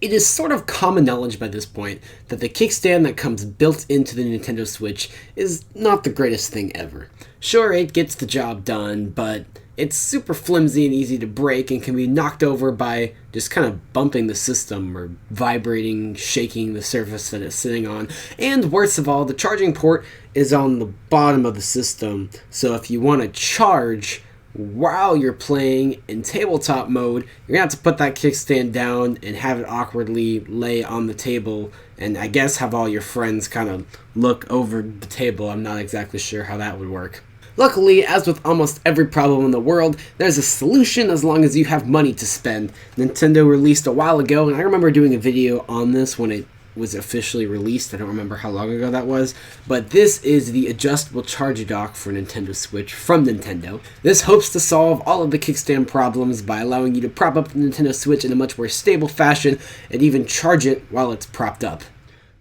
It is sort of common knowledge by this point that the kickstand that comes built into the Nintendo Switch is not the greatest thing ever. Sure, it gets the job done, but it's super flimsy and easy to break and can be knocked over by just kind of bumping the system or vibrating, shaking the surface that it's sitting on. And worst of all, the charging port is on the bottom of the system, so if you want to charge while you're playing in tabletop mode, you're gonna have to put that kickstand down and have it awkwardly lay on the table, and I guess have all your friends kind of look over the table. I'm not exactly sure how that would work. Luckily, as with almost every problem in the world, there's a solution as long as you have money to spend. Nintendo released a while ago, and I remember doing a video on this when it was officially released. I don't remember how long ago that was, but this is the adjustable charger dock for Nintendo Switch from Nintendo. This hopes to solve all of the kickstand problems by allowing you to prop up the Nintendo Switch in a much more stable fashion and even charge it while it's propped up.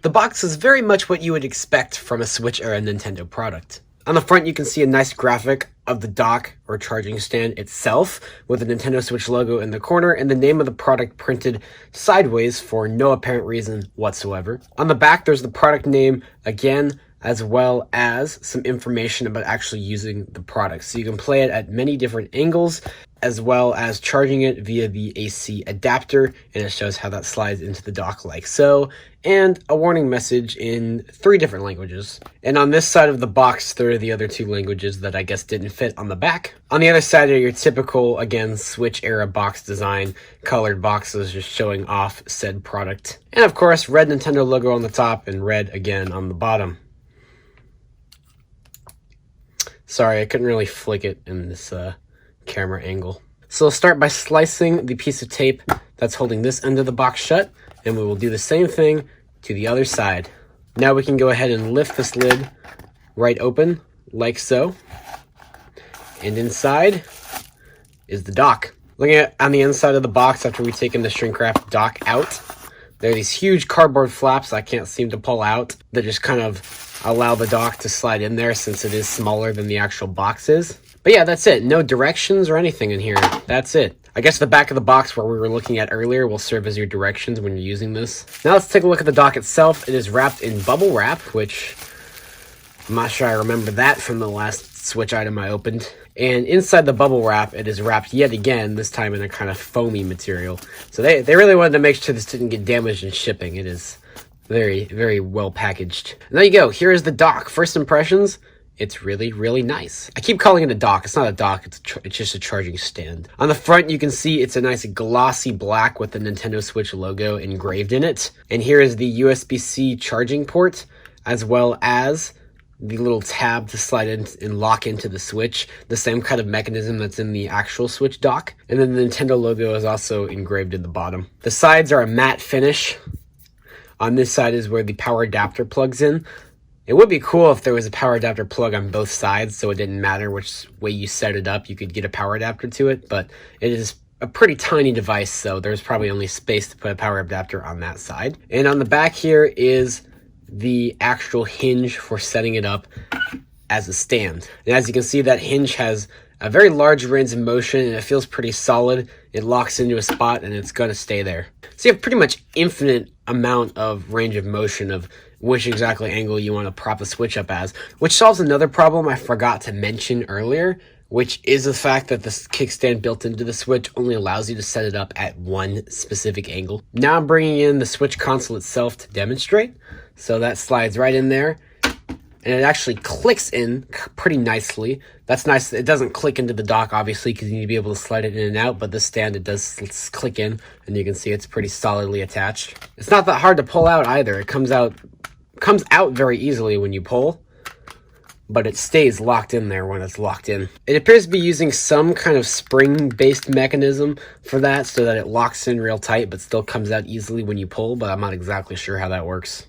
The box is very much what you would expect from a Switch-era Nintendo product. On the front, you can see a nice graphic of the dock or charging stand itself with the Nintendo Switch logo in the corner and the name of the product printed sideways for no apparent reason whatsoever. On the back, there's the product name again, as well as some information about actually using the product. So you can play it at many different angles, as well as charging it via the AC adapter, and it shows how that slides into the dock like so, and a warning message in 3 different languages. And on this side of the box, there are the other 2 languages that I guess didn't fit on the back. On the other side are your typical, again, Switch-era box design, colored boxes just showing off said product. And of course, red Nintendo logo on the top and red again on the bottom. Sorry, I couldn't really flick it in this camera angle. So we'll start by slicing the piece of tape that's holding this end of the box shut, and we will do the same thing to the other side. Now we can go ahead and lift this lid right open, like so. And inside is the dock. Looking at on the inside of the box after we've taken the shrink wrap dock out, there are these huge cardboard flaps I can't seem to pull out that just kind of allow the dock to slide in there since it is smaller than the actual box is. But yeah, that's it. No directions or anything in here. That's it. I guess the back of the box where we were looking at earlier will serve as your directions when you're using this. Now let's take a look at the dock itself. It is wrapped in bubble wrap, which I'm not sure I remember that from the last Switch item I opened. And inside the bubble wrap, it is wrapped yet again, this time in a kind of foamy material. So they really wanted to make sure this didn't get damaged in shipping. It is very, very well packaged. And there you go. Here is the dock. First impressions, it's really, really nice. I keep calling it a dock. It's not a dock. It's just a charging stand. On the front, you can see it's a nice glossy black with the Nintendo Switch logo engraved in it. And here is the USB-C charging port, as well as the little tab to slide in and lock into the Switch, the same kind of mechanism that's in the actual Switch dock. And then the Nintendo logo is also engraved at the bottom. The sides are a matte finish. On this side is where the power adapter plugs in. It would be cool if there was a power adapter plug on both sides, so it didn't matter which way you set it up, you could get a power adapter to it, but it is a pretty tiny device, so there's probably only space to put a power adapter on that side. And on the back here is the actual hinge for setting it up as a stand. And as you can see, that hinge has a very large range of motion and it feels pretty solid. It locks into a spot and it's going to stay there. So you have pretty much infinite amount of range of motion of which exactly angle you want to prop the Switch up as, which solves another problem I forgot to mention earlier, which is the fact that this kickstand built into the Switch only allows you to set it up at one specific angle. Now I'm bringing in the Switch console itself to demonstrate. So that slides right in there, and it actually clicks in pretty nicely. That's nice. It doesn't click into the dock, obviously, because you need to be able to slide it in and out, but the stand, it does click in, and you can see it's pretty solidly attached. It's not that hard to pull out either. It comes out very easily when you pull, but it stays locked in there when it's locked in. It appears to be using some kind of spring-based mechanism for that so that it locks in real tight but still comes out easily when you pull, but I'm not exactly sure how that works.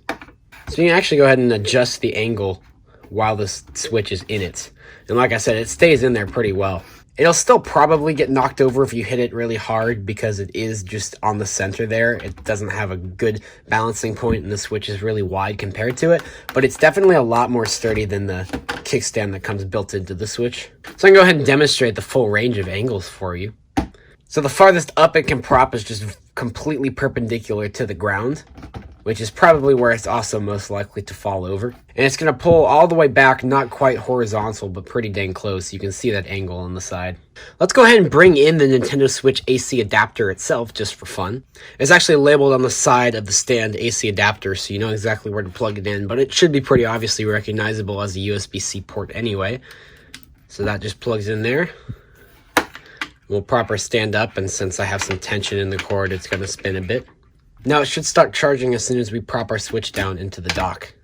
So you can actually go ahead and adjust the angle while the Switch is in it. And like I said, it stays in there pretty well. It'll still probably get knocked over if you hit it really hard because it is just on the center there. It doesn't have a good balancing point and the Switch is really wide compared to it. But it's definitely a lot more sturdy than the kickstand that comes built into the Switch. So I can go ahead and demonstrate the full range of angles for you. So the farthest up it can prop is just completely perpendicular to the ground, which is probably where it's also most likely to fall over. And it's going to pull all the way back, not quite horizontal, but pretty dang close. You can see that angle on the side. Let's go ahead and bring in the Nintendo Switch AC adapter itself, just for fun. It's actually labeled on the side of the stand AC adapter, so you know exactly where to plug it in, but it should be pretty obviously recognizable as a USB-C port anyway. So that just plugs in there. We'll proper stand up, and since I have some tension in the cord, it's going to spin a bit. Now it should start charging as soon as we prop our Switch down into the dock.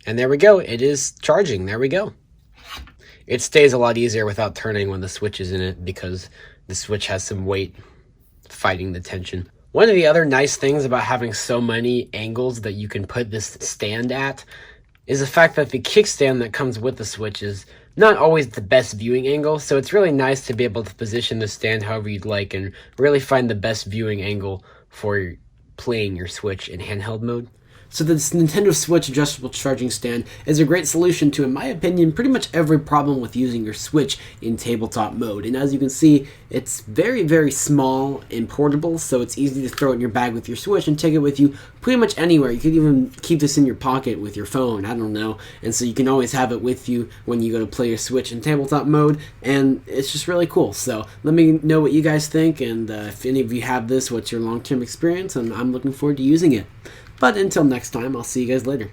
And there we go, it is charging, there we go. It stays a lot easier without turning when the Switch is in it because the Switch has some weight fighting the tension. One of the other nice things about having so many angles that you can put this stand at is the fact that the kickstand that comes with the Switch is not always the best viewing angle, so it's really nice to be able to position the stand however you'd like and really find the best viewing angle for playing your Switch in handheld mode. So this Nintendo Switch adjustable charging stand is a great solution to, in my opinion, pretty much every problem with using your Switch in tabletop mode. And as you can see, it's very, very small and portable, so it's easy to throw it in your bag with your Switch and take it with you pretty much anywhere. You could even keep this in your pocket with your phone, I don't know. And so you can always have it with you when you go to play your Switch in tabletop mode, and it's just really cool. So let me know what you guys think, and if any of you have this, what's your long-term experience, and I'm looking forward to using it. But until next time, I'll see you guys later.